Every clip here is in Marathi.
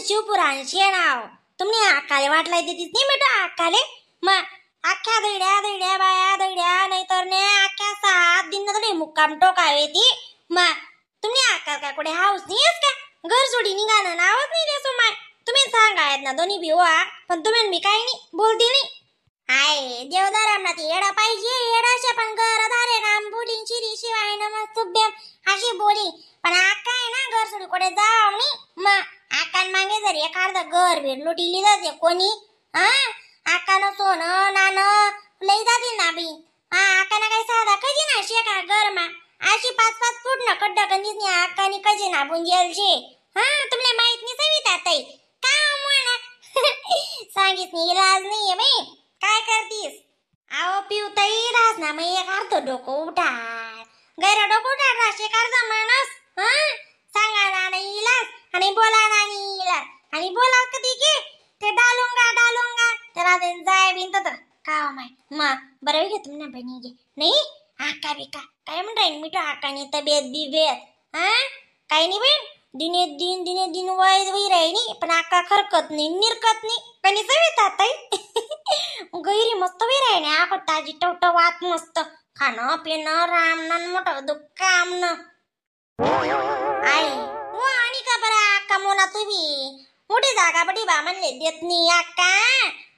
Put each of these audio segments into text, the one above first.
शिवपुराणशी नाव तुम्ही अक्काले वाटलाय देतीस नाही बेटा अक्काले मग अख्ख्या दैड्या बाया दैड्या नाहीतर ने अख्ख्या 7 दिन तरी मुक्काम टोकावे ती मग तुम्ही अक्का काय कुठे हाऊस नाहीस का घर सोडी निघाणं नावच नाही देसो माय तुम्ही सांगायत ना दोन्ही बी वा पण तुम्ही मी काही नाही बोलते नाही हाय देवदारांना ती येडा पाहिजे येडाशा पण घरदारे नाम बोलीन शिरी शिवाय नमस्तुभ्यम अशी बोली पण अक्का आहे ना घर सोडी कुठे जाव नाही मग अक्कान मागे जर एखादं घर भेट लुटीली जाते कोणी हा अक्कानं सोनं नानं लई जातील ना बी हा अक्कानं काही साधा कधी ना शेका घर मा अशी 5-5 फूट न खड्डा गंदीच नाही अक्कानी कधी ना बुंजेल शे हा तुमले माहित नाही सविता ताई का म्हणा सांगित नाही राज नाहीये बाई काय करतीस आओ पिऊ ताई राज ना मग एक अर्ध डोकं उठा गैर डोकं उठा राशे करता माणूस हा सांगा ना नाही इलाज आणि बोला ना नाही इलाज आणि बोला कधी की ते डालूंगा त्याला ते जाय बिन तर का माय मग बरं घे तुम्ही ना बनी घे नाही आका बिका काय म्हणताय मी तो आकानी तब्येत बिबेत हा काही नाही बाई दिने दिन वय राहिनी पण आका खरकत नाही निरकत नाही कणी सविता ताई गैरी मस्त वी राहिनी आका ताजी टवटवात मस्त खाणं पिणं रामनं मोठं दुःख आमनं आई हो आणि का बरं आका मोना तुम्ही मोठी जागा बटी बा म्हणले देत नाही अक्का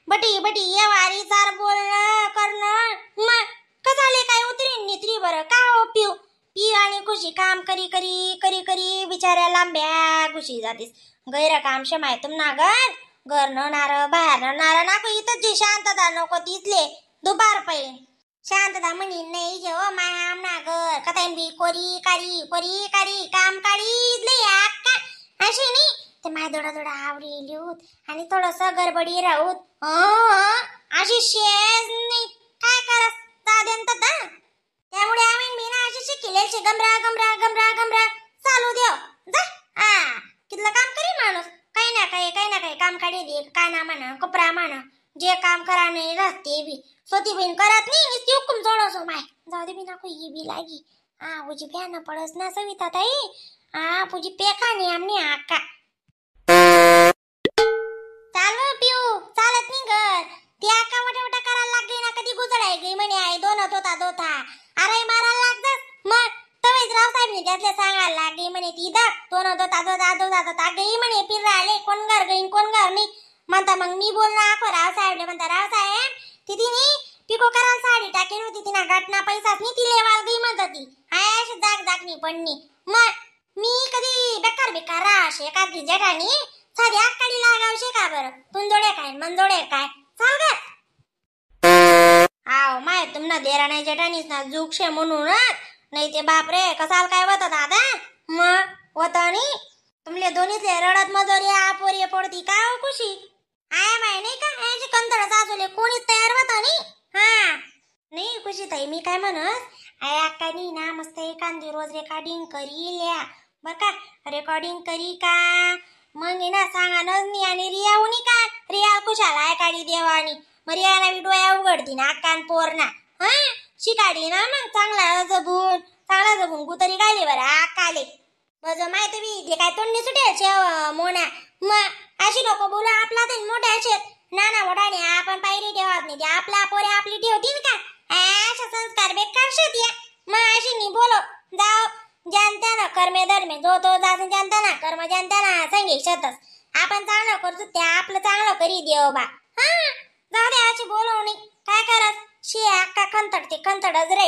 बटी ये वारी चार बोलणं करणं मग कसाले काय उतरी नित्री बरं का हो पिऊ पी आणि खुशी काम करी बिचाऱ्या लांब्या खुशी जातीस गैर काम शमाय तुम ना घर न नार बाहेर न नार नाको इथं जे शांतता नको तिथले दुपार पै शांतता म्हणी नाही जेव माय आमना घर कथा बी कोरी कारी काम काढी अक्का अशी नाही ते माय थोडा आवडी होत आणि थोडस गडबडी राहूत अशी शेज नाही काय करत साधन तर त्यामुळे आम्ही मी ना अशी शिकलेली गमरा चालू देव जा कितलं काम करी माणूस काही ना काही काम काढी दे काय ना म्हणा कपरा म्हणा जे काम करा नाही राहते बी स्वती बहीण करत नाही ती हुकुम जोडसो माय जाऊ दे बी नको ही बी लागी उजी प्यानं पडस ना सविता ताई पुजी पेका नाही आमनी आका चालू पिऊ चालत नाही घर ती आका मोठा करायला लागली ना कधी गुजडाय गई म्हणे आई दोनत होता अरे मारायला लागत मग तवेच रावसाहेबनी त्यातले सांगायला लागली म्हणे ती दोनत होता गई म्हणे फिर राहिले कोण घर गईन कोण घर नाही म्हणता मग मी बोलणं आखो रावसाहेबले म्हणता रावसाहेब तिने पिको करायला साडी टाकेल होती तिना घटना पैसाच नाही ती लेवाल गई म्हणत ती हाय अशी जागणी पडणी मग मी कधी बेकार राश एखादी जटानी साधी आकाडी लागावशे का बरं तुंदोडे काय मनजोडे काय चाल ग आव माय तुमना देराणे जटानीच ना जुगशे म्हणूनच नाही ते बापरे कसाल काय होत दादा मग होतानी तुमले दोन्हीतले रडत मजोरी आपोरी पडती का हो खुशी आय माय नाही का याची कंतळ सासूले कोणीच तयार होत नाही खुशी ताई मी काय म्हणत आय आकानी ना मस्त एखादी रोज रेकॉर्डिंग करी ल्या बर का रेकॉर्डिंग करी का मग ना सांगा नजनी आणि रिया उनी का रिया कुशाला आहे काढी देवानी मग रियाला बी डोळ्या उघडती ना कान पोरना शिकाडी ना मग चांगला जबून गुतरी गायले बरं आकाले बज माहिती बी ते काय तोंडणी सुटे मोना मग अशी नको बोलू आपला ते मोठे असेल नाना मोठाने आपण पायरी ठेवत नाही ते आपला पोरे आपली ठेवतील का अशा संस्कार बेकार शेती मग अशी नाही बोलो जाओ जानता ना कर्मे धर्मे जो तो जाऊन जानता ना कर्म जानता ना संगे शतस आपण चांगलं करतो ते आपलं चांगलं करी देव बा जाऊ दे अशी बोलवणी काय करत शे अक्का खंतडच रे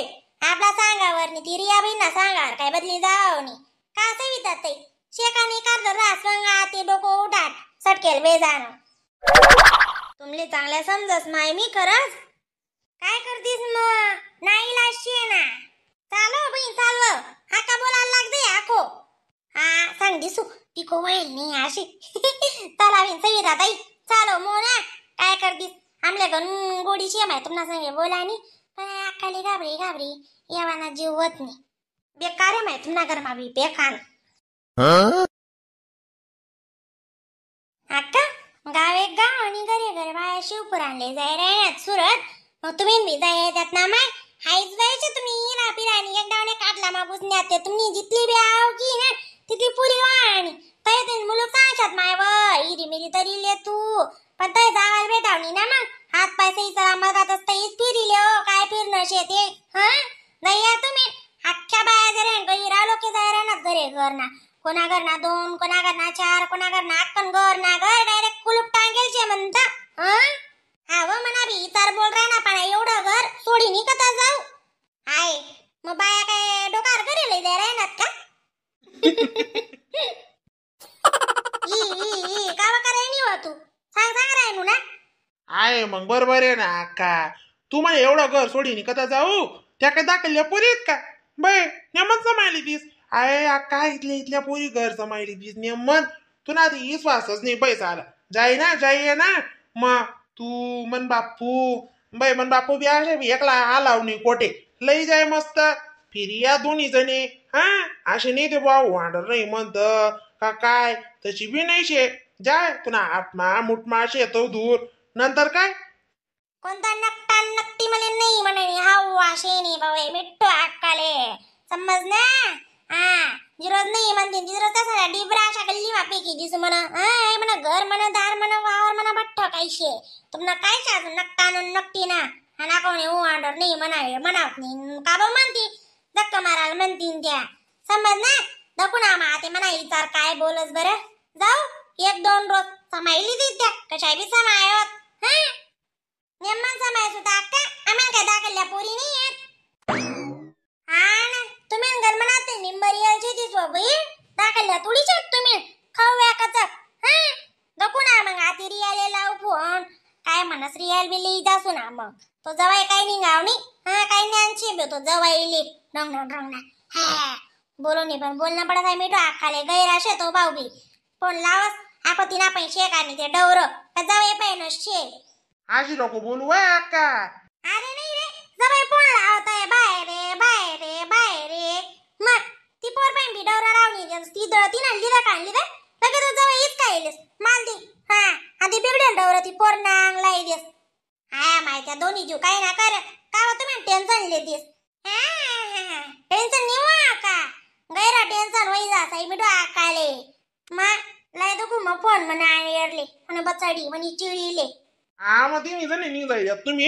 आपला सांगावर नी ती रिया बहिणा सांगावर काय बदली जावणी का सविता ताई शेकाने करतो रास रंगा ते डोकं उठाट सटकेल बेजान तुमले चांगल्या समजस माय मी खरंच काय करतीस मग नाही लाशे ना चालो बहीण चालव हाका बोलायला लागते आखो सांग दिसू तिको वैल नाही अशी चला सविता ताई चालो मोना काय करतीस आमल्या गण गोडी शेम आहे तुम्हाला सांगे बोलानी पण अक्काली घाबरी येवाना जीव होत नाही बेकार आहे माहिती तुमना घरमा बी बेकार अक्का गाव एक गाव आणि घरे बाया शिवपूर आणले जाय राहण्यात सुरत मग तुम्ही बी जाय त्यात ना माय हाईच जायचे तुम्ही हिरा पिराणी एक डावने काटला मागूस न्याते तुम्ही जितली बी आव की ना तिथली पुरी वाणी तय मुलं सांगतात माय व गिमिरी तरी ले तू पण ते जावायला भेटावनी ना मग हात पाय सही सलामत आता सहीच फिरिले हो काय फिरणं शेते हा नाही या तुम्ही अख्ख्या बाया जर गैरा लोके जायरा ना घरे घर ना कोणा घर ना 2 कोणा घर ना 4 कोणा घर ना अक्कन घर ना घर डायरेक्ट कुलूप टांगेलचे म्हणता हा व म्हणा बी इतर बोल रहा ना पण एवढं घर सोडी नी कता जाऊ आहे मग बाया काय डोकार घरी लई द्या राहणार का कावा कराय नी हो तू सांग राहिनू ना आहे मग बरोबर आहे ना अक्का तू म्हणे एवढं घर सोडीन कथा जाऊ त्या काय दाखवल्या पोरी आहेत का बाय नेमन समायली तीस आहे अक्का इथल्या पोरी घर समायली तीस नेमन तू ना ती विश्वासच नाही पैसा आला जाई ना मग तू मन बापू बाई मन बापू बी असे बी एकला आलाव नाही कोटे लई जाय मस्त फिरी या दोन्ही जणी हा असे नाही ते भाऊ वांडर नाही म्हणत का काय तशी बी नाही शे जाय पुन्हा आत्मा मुठमा येतो दूर नंतर काय कोणता नकटा नकटी मला नाही म्हणे हाऊ असे नाही बाबा मिठ्ठू अक्काले समज ना हा जिरोज नाही म्हणते जिरोज तसा डिबरा अशा गल्ली मापैकी दिसू म्हणा हा म्हणा घर म्हणा दार म्हणा वावर म्हणा भट्ट काहीशे तुम्हाला काय अजून नकटा नकटी ना हा कोणी ऑर्डर नाही म्हणावत नाही का बा म्हणती धक्का मारायला म्हणतीन त्या समज ना दकून आम्हा ते म्हणा विचार काय बोलस बरं जाऊ 1-2 रोज समायली ती त्या कशा बी समायत हा नेमन समाय सुद्धा अक्का आम्हाला काय दाखवल्या पोरी नाही येत हा ना तुम्ही घर म्हणाते निंबरियाची ती सोबई दाखवल्या तुळीच्या तुम्ही खाऊ व्याकाच हा दकून मग आती रियाले लावू फोन काय म्हणस रियाल बी लिहित असू ना मग तो जवाई काय निघाव नी हा काय ज्ञानची बे तो जवाई ले रंग हा बोलो नाही पण बोलणं पडत आहे मिठो आखाले गैराशे तो भाऊ बी फोन लावस आपण तिना पैसे का नाही ते डवर का जवाई पैन शे अशी नको बोलू वय अक्का अरे नाही रे जवाई फोन लावताय बाहेर रे मग ती पोर पण बी डवरा लावणी ती तिनं लिदा काढली तर लगेच जवाई हीच काय येलेस माल दे हा आधी बिघडेल डवरा ती पोर नांग लाई देस हा माहिती दोन्ही जीव काही ना कर का तुम्ही टेन्शन लेतीस टेन्शन निवा का गैरा टेन्शन होई जा साई मिठो आकाले मग लय दुखू मग फोन म्हणा आणले आणि बचाडी म्हणी चिडीले हा मग तुम्ही जण निघाय तुम्ही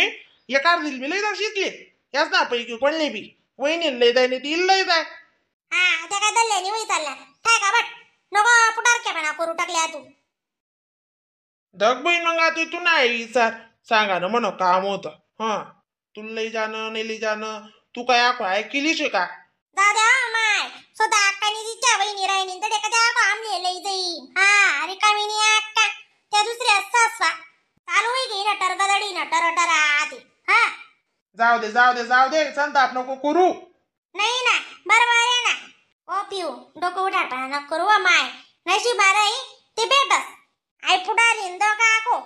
एका दिल बी लय जा शिकले याच ना पैकी कोणले बी वहिनी लय जाय नाही ती लय जाय हा त्या काय दल्ल्याने वही चालला काय का बट नको पुटारक्यापणा करू टाकल्या तू धग बहीण मग आता तू नाही विचार सांगा ना म्हण काम होतं हा तुला लई जाणं नाही लई जाणं तू काय आखो ऐकलीच का दादा माय स्वतः अक्कानी तिच्या वहिनी राहिनी तर एखाद्या आमले लई जाई हा रिकामीनी अक्का त्या दुसऱ्या सासवा चालू होई गे नटर गदडी नटर आते हा जाऊ दे संताप नको करू नाही ना बरोबर आहे ना ओ पिऊ डोकं उठाडपणा नको करू माय नशीब बाराई ते भेटस आई पुढारी दो का आखो